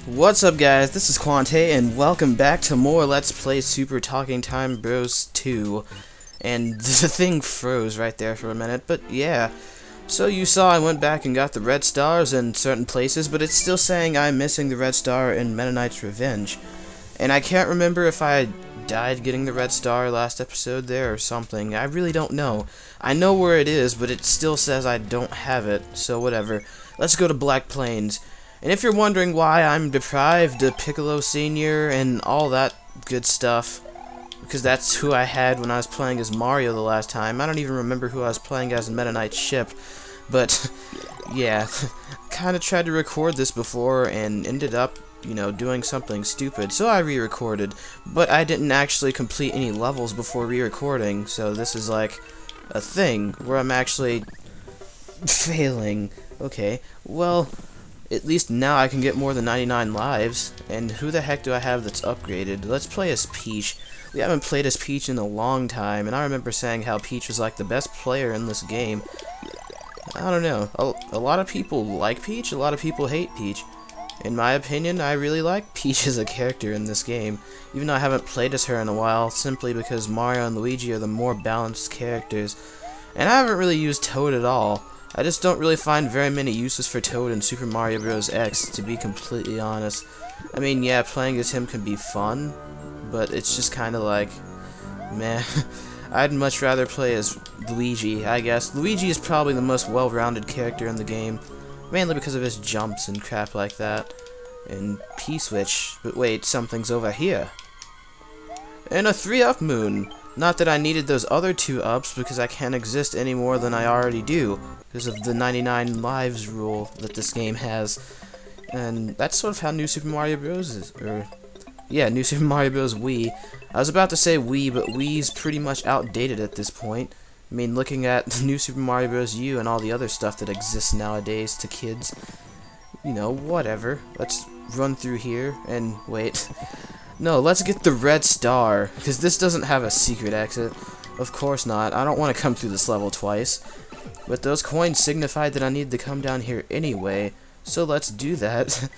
What's up, guys? This is Quante, and welcome back to more Let's Play Super Talking Time Bros 2. And the thing froze right there for a minute, but yeah. So you saw I went back and got the red stars in certain places, but it's still saying I'm missing the red star in Meta Knight's Revenge. And I can't remember if I died getting the red star last episode there or something. I really don't know. I know where it is, but it still says I don't have it, so whatever. Let's go to Black Plains. And if you're wondering why I'm deprived of Piccolo Sr. and all that good stuff, because that's who I had when I was playing as Mario the last time. I don't even remember who I was playing as in Meta Knight's ship, but yeah, kind of tried to record this before and ended up, you know, doing something stupid, so I re-recorded, but I didn't actually complete any levels before re-recording, so this is like a thing where I'm actually failing. Okay, well, at least now I can get more than 99 lives. And who the heck do I have that's upgraded? Let's play as Peach. We haven't played as Peach in a long time, and I remember saying how Peach was like the best player in this game. I don't know. A lot of people like Peach, a lot of people hate Peach. In my opinion, I really like Peach as a character in this game, even though I haven't played as her in a while, simply because Mario and Luigi are the more balanced characters. And I haven't really used Toad at all. I just don't really find very many uses for Toad in Super Mario Bros. X, to be completely honest. I mean, yeah, playing as him can be fun, but it's just kind of like, meh. I'd much rather play as Luigi, I guess. Luigi is probably the most well-rounded character in the game, mainly because of his jumps and crap like that. And P-switch, but wait, something's over here. And a 3-up moon. Not that I needed those other 2 ups, because I can't exist any more than I already do, because of the 99 lives rule that this game has. And that's sort of how New Super Mario Bros. Is, or, yeah, New Super Mario Bros. Wii. I was about to say Wii, but Wii's pretty much outdated at this point. I mean, looking at New Super Mario Bros. U and all the other stuff that exists nowadays to kids. You know, whatever. Let's run through here, and wait. No, let's get the red star, because this doesn't have a secret exit. Of course not. I don't want to come through this level twice. But those coins signified that I need to come down here anyway, so let's do that.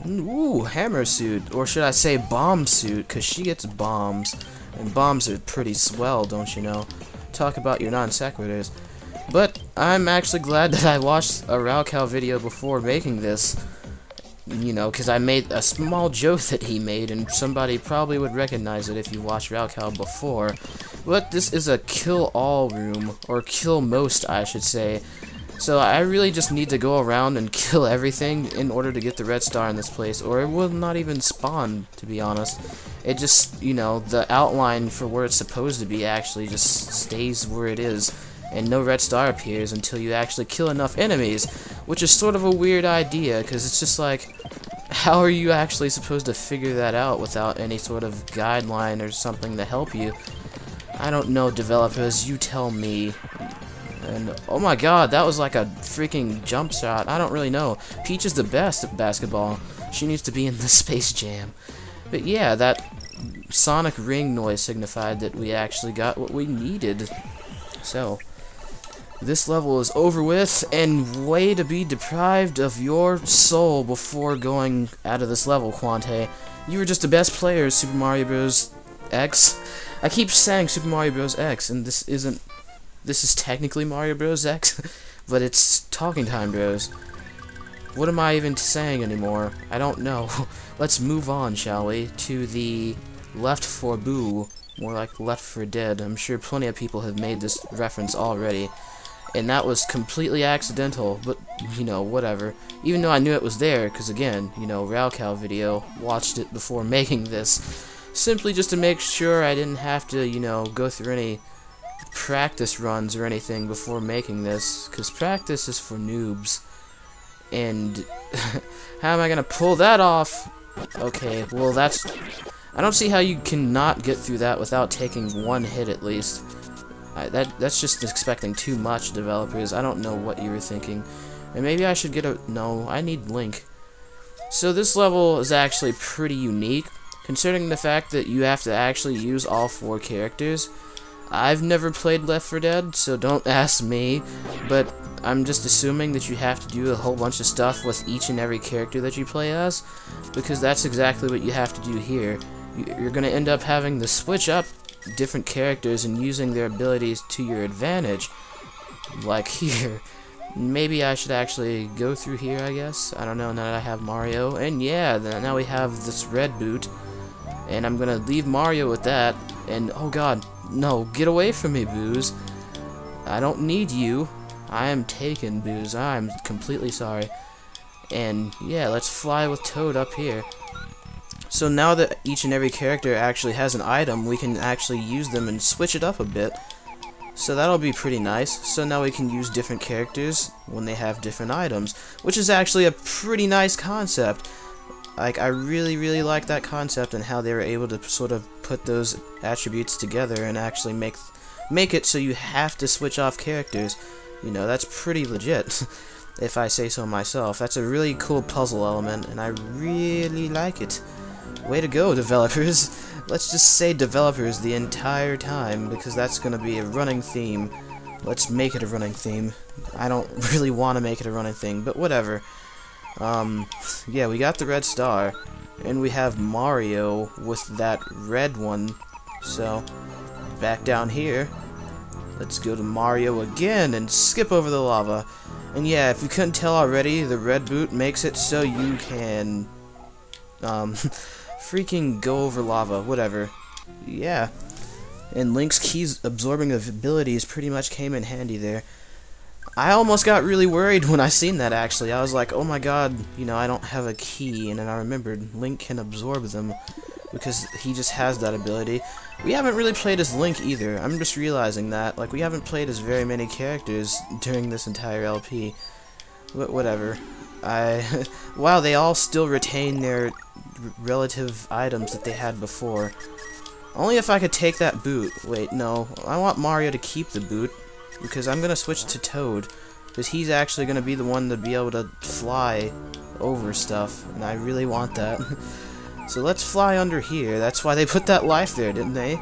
Ooh, hammer suit, or should I say bomb suit, because she gets bombs. And bombs are pretty swell, don't you know? Talk about your non-sequiturs. But I'm actually glad that I watched a Raocow video before making this. You know, because I made a small joke that he made, and somebody probably would recognize it if you watched Raocow before. But this is a kill-all room, or kill most, I should say. So I really just need to go around and kill everything in order to get the red star in this place, or it will not even spawn, to be honest. It just, you know, the outline for where it's supposed to be actually just stays where it is, and no red star appears until you actually kill enough enemies, which is sort of a weird idea, because it's just like, how are you actually supposed to figure that out without any sort of guideline or something to help you? I don't know, developers, you tell me. And, oh my god, that was like a freaking jump shot. I don't really know. Peach is the best at basketball. She needs to be in the Space Jam. But yeah, that sonic ring noise signified that we actually got what we needed. So, this level is over with, and way to be deprived of your soul before going out of this level, Quante. You were just the best player, Super Mario Bros. X. I keep saying Super Mario Bros. X, and this isn't... This is technically Mario Bros. X, but it's Talking Time Bros. What am I even saying anymore? I don't know. Let's move on, shall we, to the Left 4 Boo. More like Left 4 Dead. I'm sure plenty of people have made this reference already. And that was completely accidental, but, you know, whatever. Even though I knew it was there, because again, you know, Raocow video, watched it before making this. Simply just to make sure I didn't have to, you know, go through any practice runs or anything before making this, because practice is for noobs. And, how am I gonna pull that off? Okay, well that's... I don't see how you cannot get through that without taking one hit at least. That's just expecting too much, developers. I don't know what you were thinking. And maybe I should get a... No, I need Link. So this level is actually pretty unique, considering the fact that you have to actually use all 4 characters. I've never played Left 4 Dead, so don't ask me, but I'm just assuming that you have to do a whole bunch of stuff with each and every character that you play as, because that's exactly what you have to do here. You're going to end up having to switch up different characters and using their abilities to your advantage, like here. Maybe I should actually go through here, I guess. I don't know, now that I have Mario. And yeah, now we have this red boot. And I'm gonna leave Mario with that. And, oh god, no, get away from me, Booze. I don't need you. I am taken, Booze. I'm completely sorry. And, yeah, let's fly with Toad up here. So now that each and every character actually has an item, we can actually use them and switch it up a bit. So that'll be pretty nice. So now we can use different characters when they have different items, which is actually a pretty nice concept. Like, I really like that concept and how they were able to sort of put those attributes together and actually make it so you have to switch off characters. You know, that's pretty legit, if I say so myself. That's a really cool puzzle element, and I really like it. Way to go, developers. Let's just say developers the entire time, because that's going to be a running theme. Let's make it a running theme. I don't really want to make it a running thing, but whatever. Yeah, we got the red star, and we have Mario with that red one. So, back down here, let's go to Mario again and skip over the lava. And yeah, if you couldn't tell already, the red boot makes it so you can, freaking go over lava, whatever. Yeah. And Link's keys absorbing abilities pretty much came in handy there. I almost got really worried when I seen that, actually. I was like, oh my god, you know, I don't have a key, and then I remembered Link can absorb them, because he just has that ability. We haven't really played as Link either. I'm just realizing that. Like, we haven't played as very many characters during this entire LP. But whatever. Wow, they all still retain their relative items that they had before. Only if I could take that boot. Wait, no. I want Mario to keep the boot, because I'm gonna switch to Toad, because he's actually gonna be the one to be able to fly over stuff, and I really want that. So let's fly under here. That's why they put that life there, didn't they?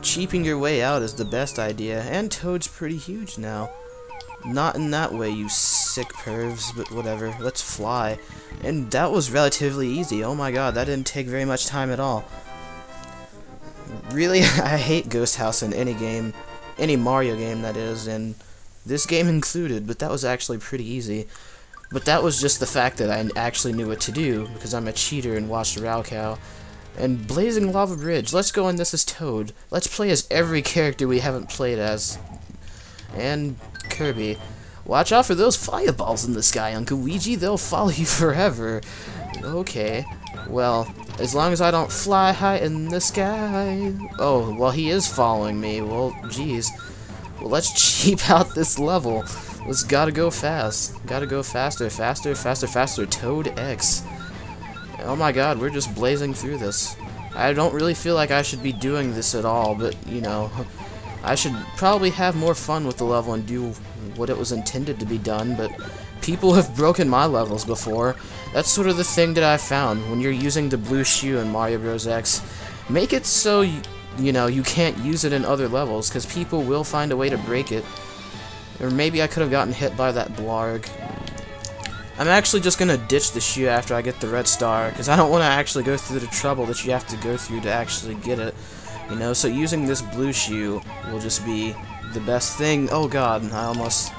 Cheaping your way out is the best idea, and Toad's pretty huge now. Not in that way, you sick pervs, but whatever. Let's fly. And that was relatively easy. Oh my god, that didn't take very much time at all. Really, I hate Ghost House in any game. Any Mario game, that is, and this game included, but that was actually pretty easy. But that was just the fact that I actually knew what to do, because I'm a cheater and watched Raocow. And Blazing Lava Bridge, let's go, and this is Toad. Let's play as every character we haven't played as. And Kirby. Watch out for those fireballs in the sky, Uncle Luigi, they'll follow you forever. Okay, well, as long as I don't fly high in the sky. Oh, well, he is following me. Well, jeez. Well, let's cheap out this level. Let's gotta go fast. Gotta go faster, faster, faster, faster. Toad X. Oh my god, we're just blazing through this. I don't really feel like I should be doing this at all, but, you know, I should probably have more fun with the level and do what it was intended to be done, but people have broken my levels before. That's sort of the thing that I found when you're using the blue shoe in Mario Bros. X. Make it so, you know, you can't use it in other levels, because people will find a way to break it. Or maybe I could have gotten hit by that blarg. I'm actually just gonna ditch the shoe after I get the red star, because I don't want to actually go through the trouble that you have to go through to actually get it. You know, so using this blue shoe will just be the best thing. Oh god, I almost...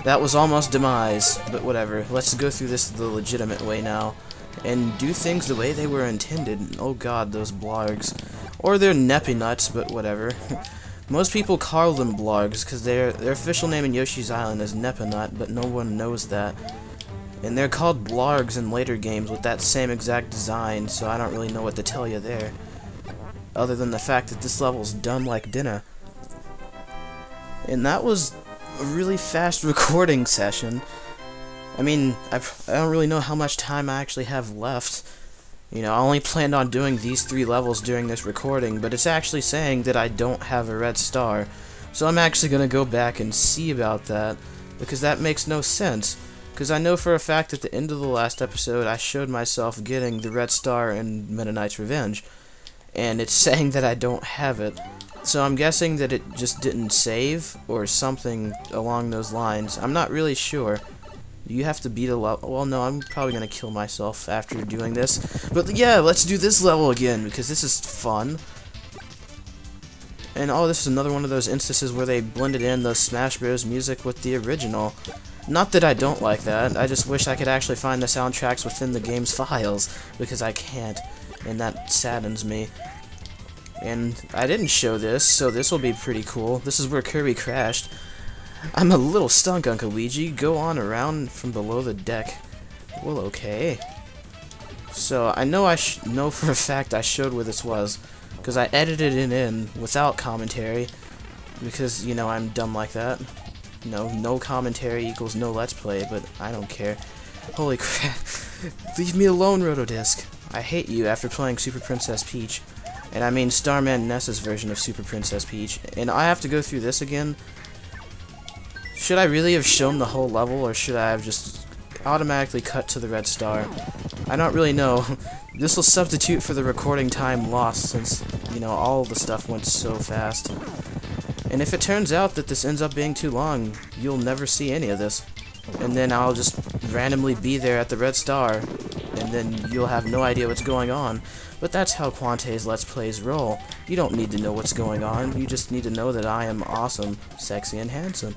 that was almost demise, but whatever. Let's go through this the legitimate way now, and do things the way they were intended. Oh god, those blargs. Or they're neppy nuts, but whatever. Most people call them blargs, because their official name in Yoshi's Island is Nepinut, but no one knows that. And they're called blargs in later games with that same exact design, so I don't really know what to tell you there. Other than the fact that this level's done like dinner. And that was a really fast recording session. I mean, I don't really know how much time I actually have left. You know, I only planned on doing these 3 levels during this recording, but it's actually saying that I don't have a red star. So I'm actually going to go back and see about that, because that makes no sense. Because I know for a fact at the end of the last episode I showed myself getting the red star in Meta Knight's Revenge. and it's saying that I don't have it. So I'm guessing that it just didn't save, or something along those lines. I'm not really sure. You have to beat a level. Well, no, I'm probably gonna kill myself after doing this. But yeah, let's do this level again, because this is fun. And oh, this is another one of those instances where they blended in the Smash Bros. Music with the original. Not that I don't like that, I just wish I could actually find the soundtracks within the game's files, because I can't, and that saddens me. And I didn't show this, so this will be pretty cool. This is where Kirby crashed. I'm a little stunk, Uncle Luigi. Go on around from below the deck. Well, okay. So, I know know for a fact I showed where this was, because I edited it in without commentary, because, you know, I'm dumb like that. No commentary equals no let's play, but I don't care. Holy crap. Leave me alone, Rotodisc. I hate you after playing Super Princess Peach. And I mean Starman Ness's version of Super Princess Peach. And I have to go through this again? Should I really have shown the whole level, or should I have just automatically cut to the red star? I don't really know. This will substitute for the recording time lost, since, you know, all the stuff went so fast. And if it turns out that this ends up being too long, you'll never see any of this. And then I'll just randomly be there at the red star, and then you'll have no idea what's going on. But that's how Quante's Let's Plays roll. You don't need to know what's going on, you just need to know that I am awesome, sexy, and handsome.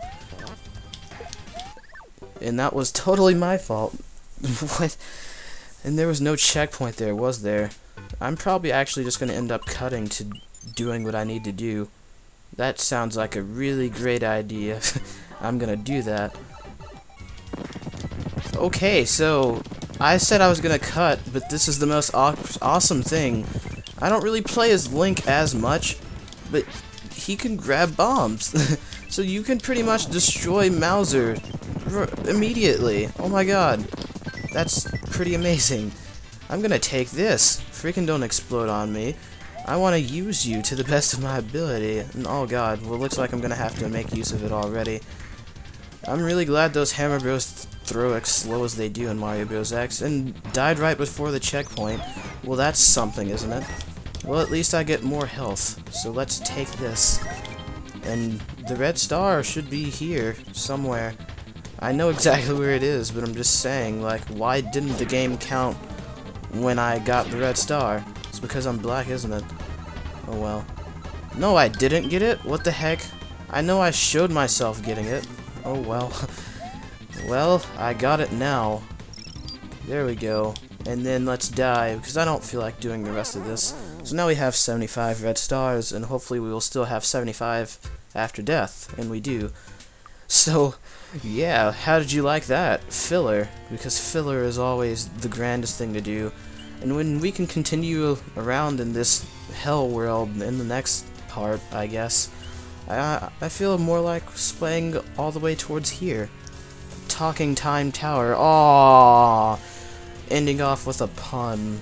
And that was totally my fault. What? And there was no checkpoint there, was there? I'm probably actually just going to end up cutting to doing what I need to do. That sounds like a really great idea. I'm going to do that. Okay, so I said I was gonna cut, but this is the most awesome thing. I don't really play as Link as much, but he can grab bombs. So you can pretty much destroy Mauser immediately. Oh my god. That's pretty amazing. I'm gonna take this. Freaking don't explode on me. I want to use you to the best of my ability. And oh god, well, looks like I'm gonna have to make use of it already. I'm really glad those Hammer Bros throw as slow as they do in Mario Bros. X, and died right before the checkpoint. Well, that's something, isn't it? Well, at least I get more health, so let's take this. And the red star should be here, somewhere. I know exactly where it is, but I'm just saying, like, why didn't the game count when I got the red star? It's because I'm black, isn't it? Oh well. No, I didn't get it? What the heck? I know I showed myself getting it. Oh well. Well, I got it now. There we go. And then let's die, because I don't feel like doing the rest of this. So now we have 75 red stars, and hopefully we will still have 75 after death, and we do. So, yeah, how did you like that? Filler, because filler is always the grandest thing to do. And when we can continue around in this hell world in the next part, I guess, I feel more like swaying all the way towards here. Talking Time Tower. Aww! Ending off with a pun.